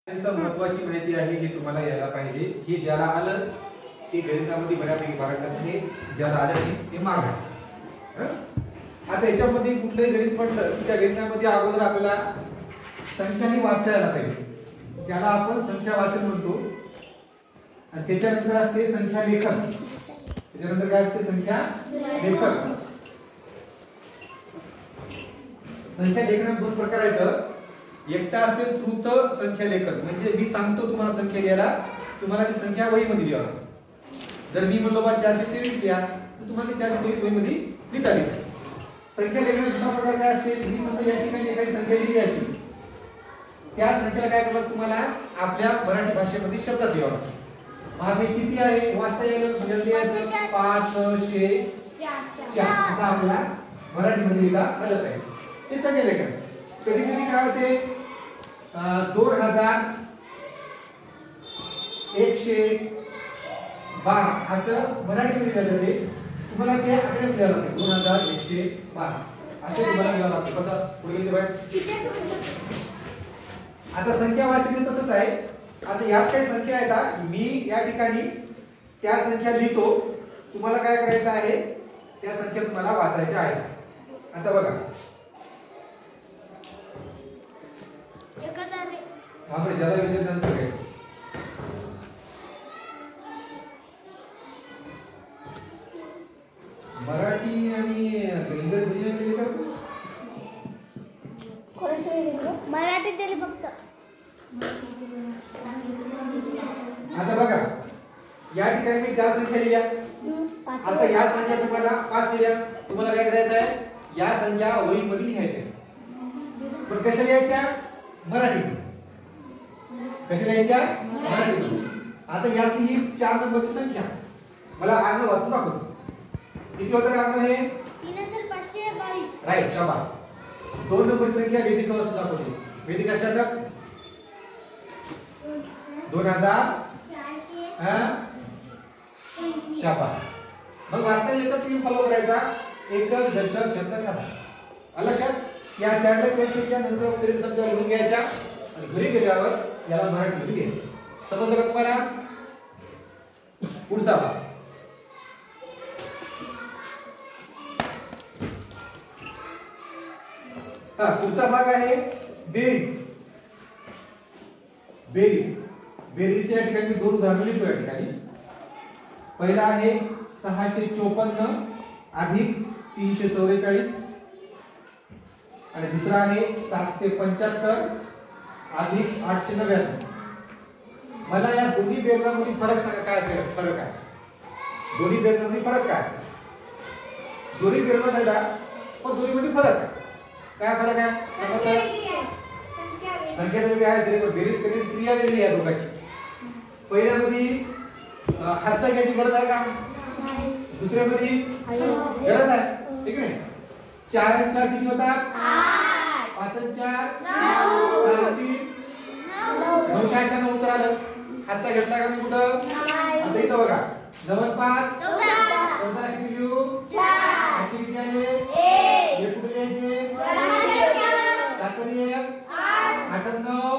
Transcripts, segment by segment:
अत्यंत महत्त्वाची माहिती आहे हे तुम्हाला यायला पाहिजे. हे ज्याला आलं ते गणितामध्ये बऱ्यापैकी पारंगत आहे, ज्याला आलं नाही ते माग आहे. आता याच्यामध्ये कुठलंही गणित म्हटलं की त्या गणितामध्ये अगोदर आपल्याला संख्याने वाचता यायला पाहिजे, ज्याला आपण संख्या वाचन म्हणतो. आणि त्याच्यानंतर असते संख्या लेखन. त्याच्यानंतर काय असते? संख्या लेखन. संख्या लेखनात दोन प्रकार आहेत. एकटा असते श्रुत संख्या लेखन, म्हणजे मी सांगतो तुम्हाला संख्या लिहायला, तुम्हाला ती संख्या वहीमध्ये लिहावी. जर मी म्हणलो बा 423 लिहा, तर तुम्हाला 423 वहीमध्ये लिहिता येईल. संख्या लेखनाचा दुसरा प्रकार काय असते? मी समजा या ठिकाणी एखादी संख्या लिहिली अशी, त्या संख्येला काय करावं तुम्हाला आपल्या मराठी भाषेमध्ये शब्दात लिहावं. हे किती आहे वाचता येईल म्हणजे लिहायचं 504 असं आपल्याला मराठीमध्ये लिहिता आलं पाहिजे. हे संख्या लेखन. कधी कधी काय होते 2112 असं मराठीमध्ये लिहिलं जाते. तुम्हाला ते आकडेच लिहावं लागते. 2112 असं तुम्हाला लिहावं लागतं. कसं पुढे गेले बाहेर. आता संख्या वाचन तसंच आहे. आता यात काही संख्या आहेत, मी या ठिकाणी त्या संख्या लिहितो, तुम्हाला काय करायचं आहे त्या संख्या तुम्हाला वाचायच्या आहेत. आता बघा आपण ज्यादा विषय त्यांना सांगायचं. मराठी आणि इंग्रजी मीडियम केली का? मराठी दिली फक्त. आता बघा या ठिकाणी मी 4 संख्या लिहिल्या. आता या संख्या तुम्हाला 5 लिहिल्या. तुम्हाला काय करायचं आहे? या संख्या वहीमध्ये लिहायच्या. पण कशा लिहायच्या? मराठी. कशा लिहायच्या? मराठी. आता यातली ही 4 नंबरची संख्या मला आग्न वाचून दाखवतो. किती होतं आग्न हे? 3522. राईट, शाबास. 2 नंबरची संख्या वेदिका वाचून दाखवते. वेदिका स्टार्ट. 2000 शाबास. मग वाचता एकच नियम फॉलो करायचा. एकक दशक शतक असा. आलं लक्षात? या 4 संख्या नंतर पिरियड समजा लिहून घ्यायच्या आणि घरी गेल्यावर याला मराठीमध्ये लिहायचं. समजलं का तुम्हाला? पुढचा भाग पुढचा भाग आहे बेरीज. बेरीज. बेरीजच्या ठिकाणी मी 2 उदाहरण लिहितो या ठिकाणी. पहिला आहे 654 अधिक 344 आणि दुसरा आहे 775 अधिक 899. मला या दोन्ही बेरजांमध्ये फरक सांगा. काय फरक आहे? दोन्ही बेरजांमध्ये फरक काय? दोन्ही बेरजा सांगा पण दोन्हीमध्ये फरक आहे. काय फरक आहे? संख्या वेगळी आहे तरी बेरीज करण्याची क्रिया वेगळी आहे दोघांची. पहिल्यामध्ये हातचा घ्यायची गरज आहे का? दुसऱ्यामध्ये गरज आहे. ठीक आहे. 4 आणि 4 किती होतात? 5 आणि 4 9. 6 आणि 3 998 उत्तर आलं. हातचा घेतला का मी कुठं? आता इथं बघा 9 आणि 5 14 किती लिहू? 4. किती आले? 1. कुठे लिहायचे? 7 आणि 1 8 आणि 9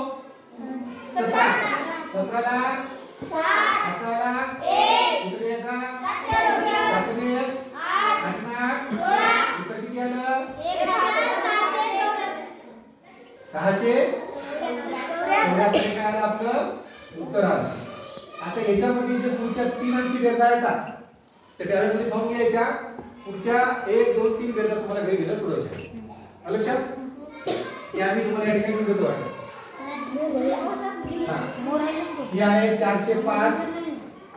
17. 17 ला 17 ला 1 कुठे लिहायचा? 7 आणि 1 8 आणि 8 उत्तर किती आलं? 600. काय आलं आपलं उत्तर आलं. आता याच्यामध्ये जे पुढच्या 3 अंकी बेरजा येतात त्या टॅलेंटमध्ये फॉर्म घ्यायच्या. पुढच्या 1 2 3 बेरजा तुम्हाला घरी गेल्या सोडवायच्या. आलं लक्षात? त्या मी तुम्हाला या ठिकाणी देतो वाटतं. ही आहे 405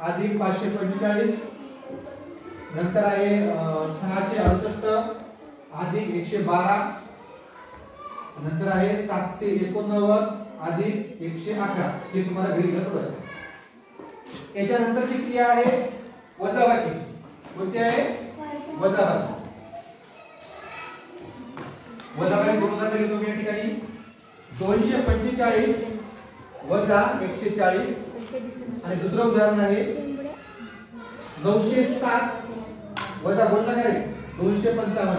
अधिक 545 नंतर आहे 668 अधिक 112 नंतर आहे 789 अधिक 111. हे तुम्हाला घरी गेल्या सोडवायचं. याच्यानंतरची क्रिया आहे वजाबाकीची. कोणती आहे? वजाबाकी. वजाबाकी 2 उदाहरण घेतो मी या ठिकाणी. 245 वजा 140 आणि दुसरं उदाहरण आहे 907 वजा बोलला काय 255.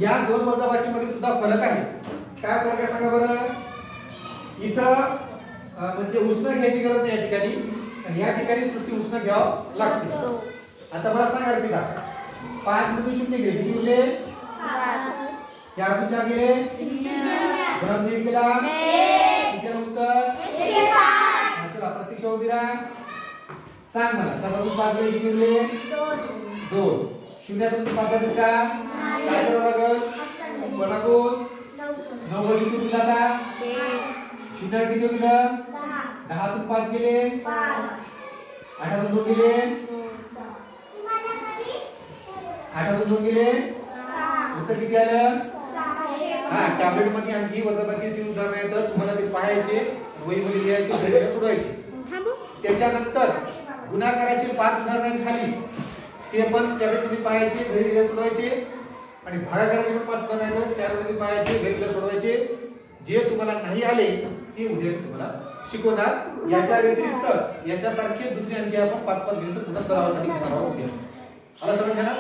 या 2 वजाबाकीमध्ये सुद्धा फरक आहे. काय फरक आहे सांगा बरं. इथं म्हणजे उसना घ्यायची गरज नाही या ठिकाणी, आणि या ठिकाणी नुसती उसना घ्यावं लागते. आता मला सांगा अर्पिता, 5 मधून 0 गेले, किती उरले? 4 मधून 4 गेले, 2 मधून 1 गेला, किती आलं उत्तर? 105. चला प्रतीक्षा उभी राहा, सांग मला 7 मधून 5 गेले, किती उरले? 2. 0 मधून 5 जातात का? काय करावं लागेल? कोणाकडून? 9 वर किती दिला आता? 0 किती दिलं? 10 तून 5 गेले, 8 तून 2 गेले, 8 तून 2 गेले, उत्तर किती आलं? हा, टॅबलेट मध्ये आणखी वजाबाकी 3 उदाहरणं आहेत, तुम्हाला ते पाहायचे, वहीमध्ये लिहायचे, घरी सोडवायचे. त्याच्यानंतर गुणाकाराचे 5 उदाहरणं खाली, ते पण टॅबलेट मध्ये पाहायचे, घरी सोडवायचे. आणि भागाकाराचे पण 5 उदाहरणं आहेत, टॅबलेट मध्ये पाहायचे, घरी सोडवायचे. जे तुम्हाला नाही आले ते उद्या मी तुम्हाला शिकवणार. याच्या व्यतिरिक्त याच्यासारखे दुसरे आणखी आपण 5-5 घेऊन पुन्हा सरावासाठी घेणार आहोत. आला समजलं ना?